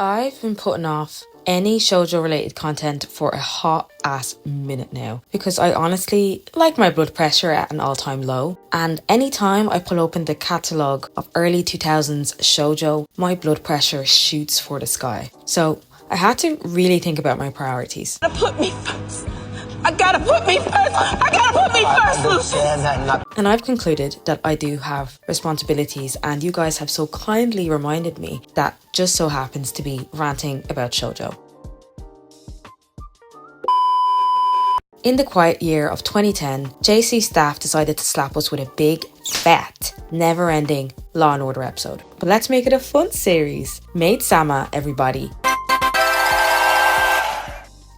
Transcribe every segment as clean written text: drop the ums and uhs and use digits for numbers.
I've been putting off any shoujo related content for a hot ass minute now because I honestly like my blood pressure at an all-time low, and anytime I pull open the catalogue of early 2000s shoujo, my blood pressure shoots for the sky. So I had to really think about my priorities. Put me first. I gotta put me first. I gotta put me first, Lucius. And I've concluded that I do have responsibilities, and you guys have so kindly reminded me that just so happens to be ranting about shoujo. In the quiet year of 2010, JC staff decided to slap us with a big, fat, never-ending Law & Order episode. But let's make it a fun series. Maid Sama, everybody.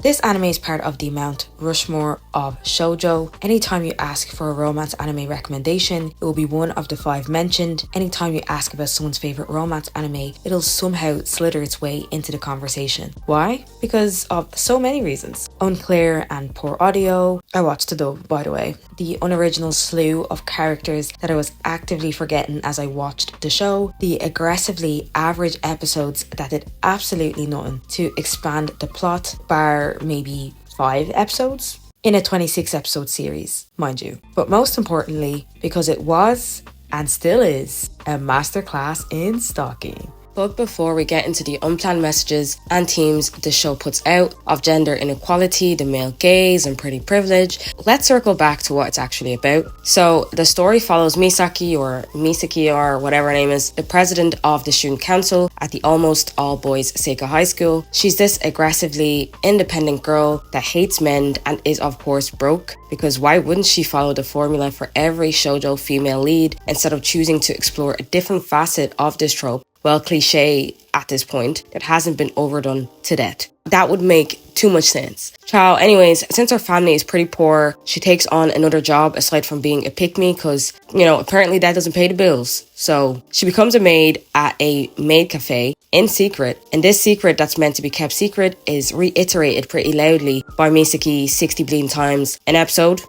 This anime is part of the Mount Rushmore of shoujo. Anytime you ask for a romance anime recommendation, it will be one of the 5 mentioned. Anytime you ask about someone's favourite romance anime, it'll somehow slither its way into the conversation. Why? Because of so many reasons. Unclear and poor audio. I watched the dub, by the way. The unoriginal slew of characters that I was actively forgetting as I watched the show. The aggressively average episodes that did absolutely nothing to expand the plot, bar maybe 5 episodes in a 26 episode series, mind you. But most importantly, because it was and still is a masterclass in stalking. But before we get into the unplanned messages and themes the show puts out of gender inequality, the male gaze and pretty privilege, let's circle back to what it's actually about. So the story follows Misaki or whatever her name is, the president of the student council at the almost all boys Seika High School. She's this aggressively independent girl that hates men and is of course broke, because why wouldn't she follow the formula for every shoujo female lead instead of choosing to explore a different facet of this trope? Well, cliche at this point, it hasn't been overdone to death. That would make too much sense. Ciao. Anyways, since her family is pretty poor, she takes on another job aside from being a pick-me because, apparently that doesn't pay the bills. So she becomes a maid at a maid cafe in secret. And this secret that's meant to be kept secret is reiterated pretty loudly by Misaki 60 bleeding times an episode.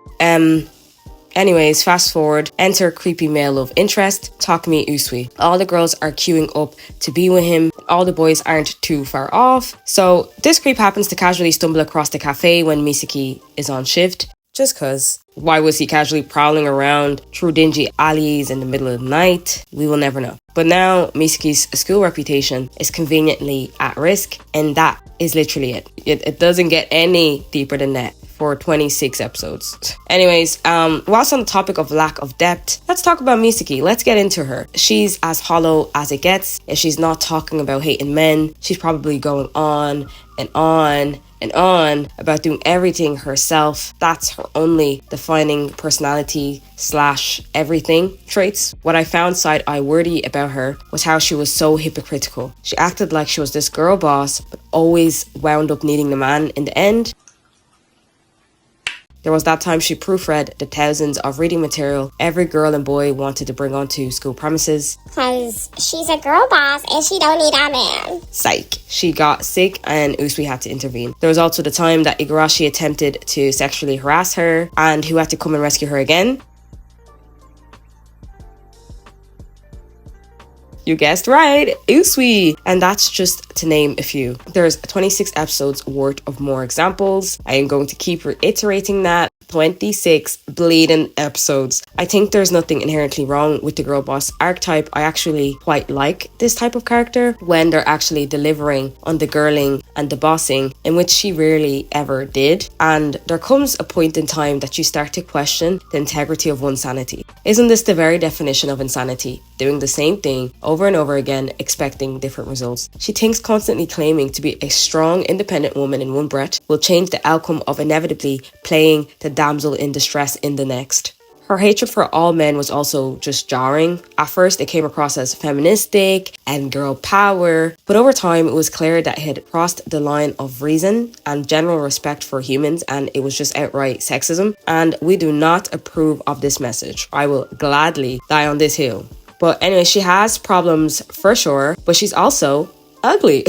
Anyways, fast forward, enter creepy male love interest, Takumi Usui. All the girls are queuing up to be with him. All the boys aren't too far off. So this creep happens to casually stumble across the cafe when Misaki is on shift. Just cause. Why was he casually prowling around through dingy alleys in the middle of the night? We will never know. But now Misaki's school reputation is conveniently at risk, and that is literally it. It doesn't get any deeper than that for 26 episodes. Anyways, whilst on the topic of lack of depth, let's talk about Misaki. Let's get into her. She's as hollow as it gets. If she's not talking about hating men, she's probably going on and on and on about doing everything herself. That's her only defining personality / everything traits. What I found side-eye worthy about her was how she was so hypocritical. She acted like she was this girl boss, but always wound up needing the man in the end. There was that time she proofread the thousands of reading material every girl and boy wanted to bring onto school premises. Because she's a girl boss and she don't need a man. Psych. She got sick and Usui had to intervene. There was also the time that Igarashi attempted to sexually harass her and who had to come and rescue her again. You guessed right, Usui. And that's just to name a few. There's 26 episodes worth of more examples. I am going to keep reiterating that. 26 bleeding episodes. I think there's nothing inherently wrong with the girl boss archetype. I actually quite like this type of character when they're actually delivering on the girling and the bossing, in which she rarely ever did. And there comes a point in time that you start to question the integrity of one's sanity. Isn't this the very definition of insanity? Doing the same thing over and over again, expecting different results. She thinks constantly claiming to be a strong, independent woman in one breath will change the outcome of inevitably playing the damsel in distress in the next. Her hatred for all men was also just jarring. At first, it came across as feministic and girl power, but over time, it was clear that it had crossed the line of reason and general respect for humans, and it was just outright sexism. And we do not approve of this message. I will gladly die on this hill. But anyway, she has problems for sure, but she's also ugly.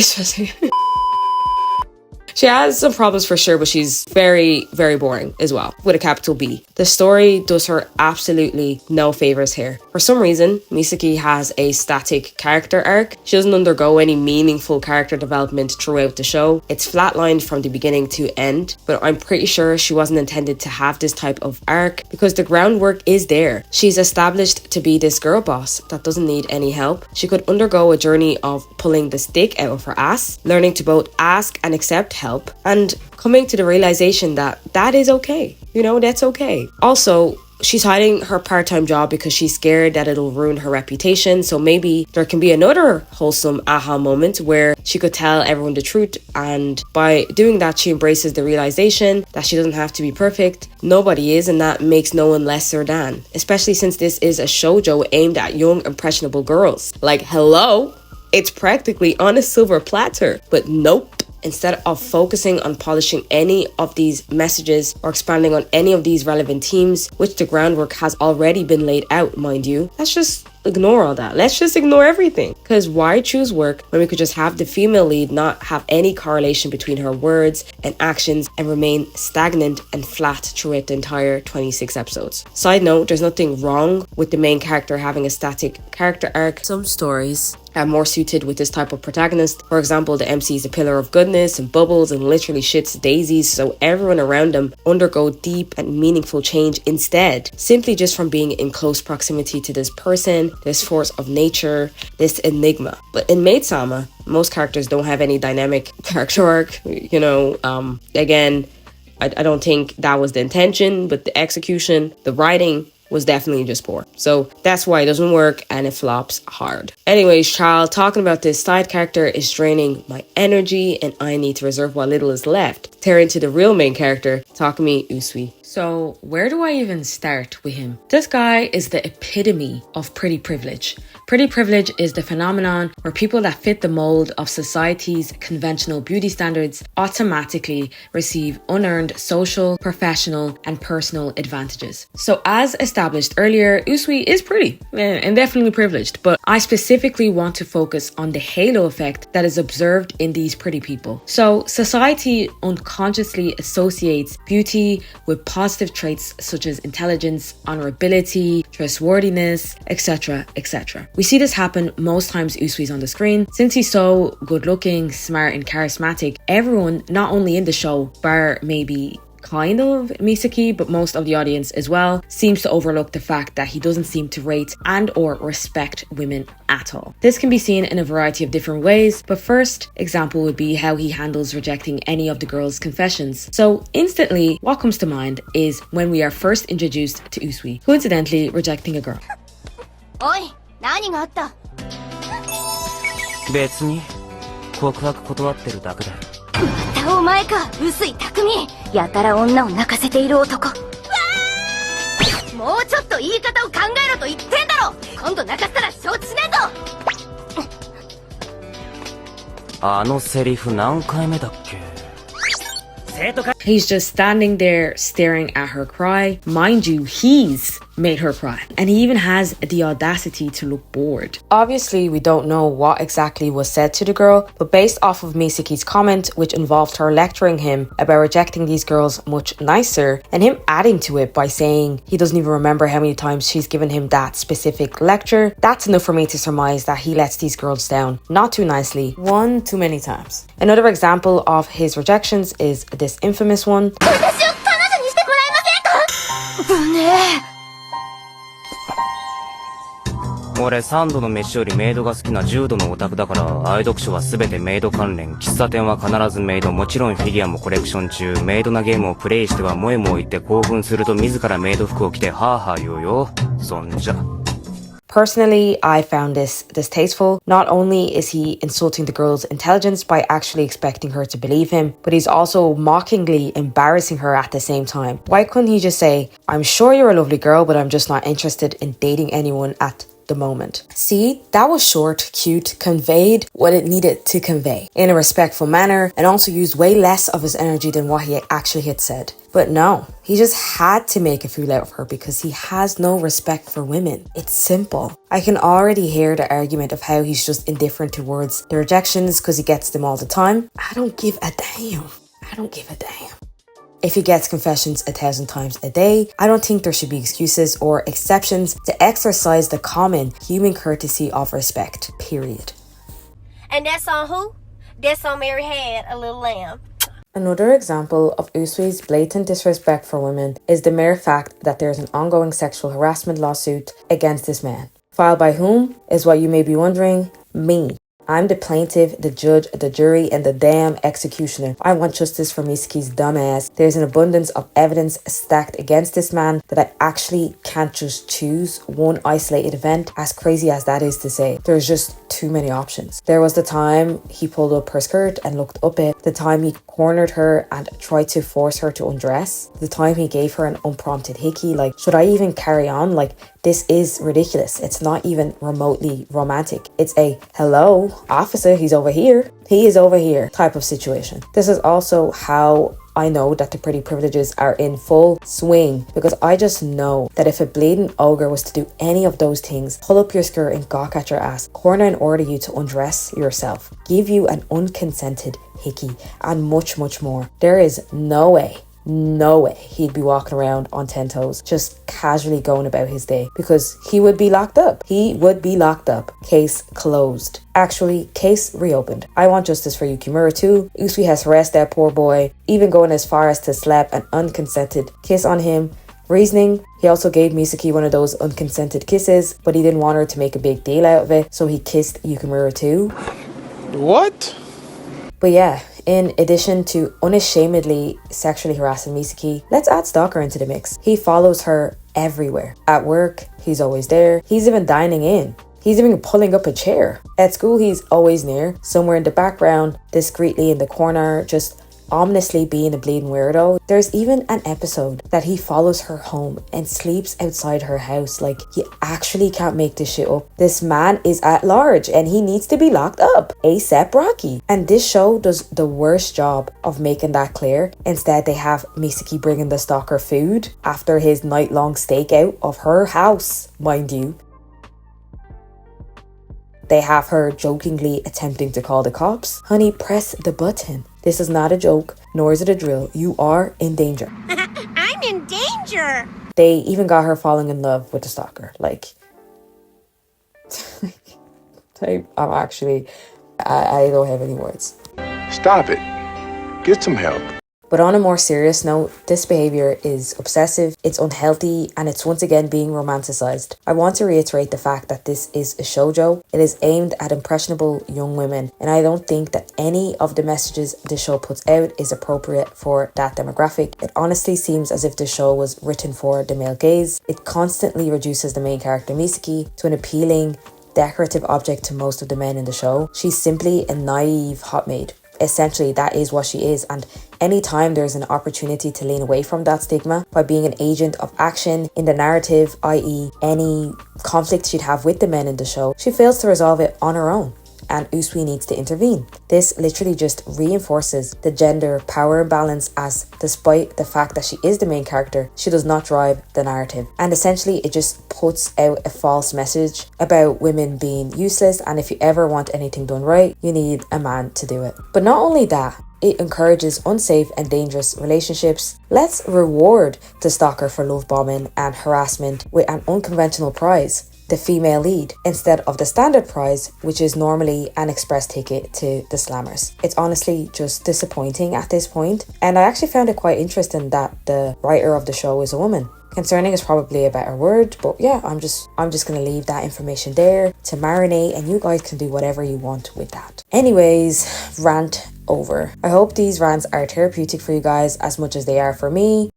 She has some problems for sure, but she's very, very boring as well, with a capital B. The story does her absolutely no favors here. For some reason, Misaki has a static character arc. She doesn't undergo any meaningful character development throughout the show. It's flatlined from the beginning to end, but I'm pretty sure she wasn't intended to have this type of arc because the groundwork is there. She's established to be this girl boss that doesn't need any help. She could undergo a journey of pulling the stick out of her ass, learning to both ask and accept help, and coming to the realization that that is okay. That's okay. Also, she's hiding her part-time job because she's scared that it'll ruin her reputation. So maybe there can be another wholesome aha moment where she could tell everyone the truth. And by doing that, she embraces the realization that she doesn't have to be perfect. Nobody is, and that makes no one lesser than. Especially since this is a shoujo aimed at young, impressionable girls. Like, hello? It's practically on a silver platter. But nope. Instead of focusing on polishing any of these messages or expanding on any of these relevant themes, which the groundwork has already been laid out, mind you, let's just ignore all that. Let's just ignore everything. Because why choose work when we could just have the female lead not have any correlation between her words and actions and remain stagnant and flat throughout the entire 26 episodes? Side note, there's nothing wrong with the main character having a static character arc. Some stories are more suited with this type of protagonist. For example, the MC is a pillar of goodness and bubbles and literally shits daisies, so everyone around them undergo deep and meaningful change instead, simply just from being in close proximity to this person, this force of nature, this enigma. But in Maid Sama, most characters don't have any dynamic character arc. Again, I don't think that was the intention, but the execution, the writing was definitely just poor. So that's why it doesn't work and it flops hard. Anyways, child, talking about this side character is draining my energy and I need to reserve what little is left. Tearing to the real main character, Takumi Usui. So where do I even start with him? This guy is the epitome of pretty privilege. Pretty privilege is the phenomenon where people that fit the mold of society's conventional beauty standards automatically receive unearned social, professional, and personal advantages. So as established earlier, Usui is pretty and definitely privileged, but I specifically want to focus on the halo effect that is observed in these pretty people. So society unconsciously associates beauty with positive traits such as intelligence, honorability, trustworthiness, etc., etc. We see this happen most times Usui's on the screen. Since he's so good looking, smart and charismatic, everyone, not only in the show, bar maybe kind of Misaki, but most of the audience as well, seems to overlook the fact that he doesn't seem to rate and or respect women at all. This can be seen in a variety of different ways, but first example would be how he handles rejecting any of the girls' confessions. So instantly, what comes to mind is when we are first introduced to Usui, coincidentally rejecting a girl. Oi, 何があった? 別に告白断ってるだけだよ。またお前か、臼井匠。やたら女を泣かせている男。もうちょっと言い方を考えろと言ってんだろ。今度泣かせたら承知しねえぞ。あのセリフ何回目だっけ? He's just standing there staring at her cry. Mind you, he's made her cry. And he even has the audacity to look bored. Obviously, we don't know what exactly was said to the girl, but based off of Misaki's comment, which involved her lecturing him about rejecting these girls much nicer, and him adding to it by saying he doesn't even remember how many times she's given him that specific lecture, that's enough for me to surmise that he lets these girls down, not too nicely, one too many times. Another example of his rejections is this infamous one. 私を彼女にしてもらえませんか? ぶねえ。俺3度の飯よりメイドが好きな10度のオタクだから、愛読書は全てメイド関連、喫茶店は必ずメイド、もちろんフィギュアもコレクション中、メイドなゲームをプレイしては萌えも言って興奮すると自らメイド服を着てハーハー言うよ。そんじゃ。Personally, I found this distasteful. Not only is he insulting the girl's intelligence by actually expecting her to believe him, but he's also mockingly embarrassing her at the same time. Why couldn't he just say, I'm sure you're a lovely girl, but I'm just not interested in dating anyone at the moment. See, that was short, cute, conveyed what it needed to convey in a respectful manner, and also used way less of his energy than what he actually had said. But no, he just had to make a fool out of her because he has no respect for women. It's simple. I can already hear the argument of how he's just indifferent towards the rejections because he gets them all the time. I don't give a damn. If he gets confessions 1,000 times a day, I don't think there should be excuses or exceptions to exercise the common human courtesy of respect, period. And that's on who? That's on Mary Had a Little Lamb. Another example of Usui's blatant disrespect for women is the mere fact that there is an ongoing sexual harassment lawsuit against this man. Filed by whom is what you may be wondering? Me. I'm the plaintiff, the judge, the jury, and the damn executioner. I want justice for Misaki's dumbass. There's an abundance of evidence stacked against this man that I actually can't just choose one isolated event, as crazy as that is to say. There's just too many options. There was the time he pulled up her skirt and looked up it, the time he cornered her and tried to force her to undress, the time he gave her an unprompted hickey. Like, should I even carry on? Like, this is ridiculous. It's not even remotely romantic. It's a hello, officer, he's over here. He is over here type of situation. This is also how I know that the pretty privileges are in full swing, because I just know that if a bleeding ogre was to do any of those things, pull up your skirt and gawk at your ass, corner and order you to undress yourself, give you an unconsented hickey, and much, much more, there is no way he'd be walking around on 10 toes, just casually going about his day, because he would be locked up. He would be locked up. Case closed. Actually, case reopened. I want justice for Yukimura too. Usui has harassed that poor boy, even going as far as to slap an unconsented kiss on him. Reasoning, he also gave Misaki one of those unconsented kisses, but he didn't want her to make a big deal out of it, so he kissed Yukimura too. What? But yeah, in addition to unashamedly sexually harassing Misaki, let's add Stalker into the mix. He follows her everywhere. At work, he's always there. He's even dining in. He's even pulling up a chair. At school, he's always near, somewhere in the background, discreetly in the corner, just ominously being a bleeding weirdo. There's even an episode that he follows her home and sleeps outside her house. Like, you actually can't make this shit up. This man is at large and he needs to be locked up ASAP Rocky. And this show does the worst job of making that clear. Instead, they have Misaki bringing the stalker food after his night-long stakeout of her house, mind you. They have her jokingly attempting to call the cops. Honey, press the button. This is not a joke, nor is it a drill. You are in danger. I'm in danger. They even got her falling in love with the stalker. Like, I don't have any words. Stop it. Get some help. But on a more serious note, this behaviour is obsessive, it's unhealthy, and it's once again being romanticised. I want to reiterate the fact that this is a shoujo. It is aimed at impressionable young women, and I don't think that any of the messages the show puts out is appropriate for that demographic. It honestly seems as if the show was written for the male gaze. It constantly reduces the main character Misaki to an appealing, decorative object to most of the men in the show. She's simply a naive hot maid. Essentially, that is what she is, and anytime there's an opportunity to lean away from that stigma by being an agent of action in the narrative, i.e. any conflict she'd have with the men in the show, she fails to resolve it on her own, and Usui needs to intervene. This literally just reinforces the gender power imbalance, as despite the fact that she is the main character, she does not drive the narrative, and essentially it just puts out a false message about women being useless, and if you ever want anything done right, you need a man to do it. But not only that, it encourages unsafe and dangerous relationships. Let's reward the stalker for love bombing and harassment with an unconventional prize, the female lead, instead of the standard prize, which is normally an express ticket to the slammers. It's honestly just disappointing at this point, and I actually found it quite interesting that the writer of the show is a woman. Concerning is probably a better word, but yeah, I'm just gonna leave that information there to marinate, and you guys can do whatever you want with that. Anyways, rant over. I hope these rants are therapeutic for you guys as much as they are for me.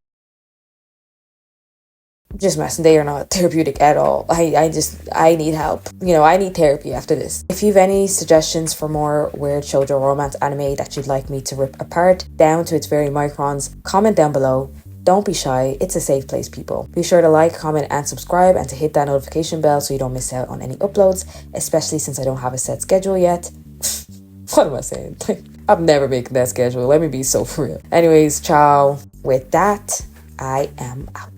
Just messing, they are not therapeutic at all. I need help. I need therapy after this. If you have any suggestions for more weird shoujo romance anime that you'd like me to rip apart down to its very microns, comment down below. Don't be shy, it's a safe place, people. Be sure to like, comment, and subscribe, and to hit that notification bell so you don't miss out on any uploads, especially since I don't have a set schedule yet. What am I saying? I'm never making that schedule. Let me be so for real. Anyways, ciao. With that, I am out.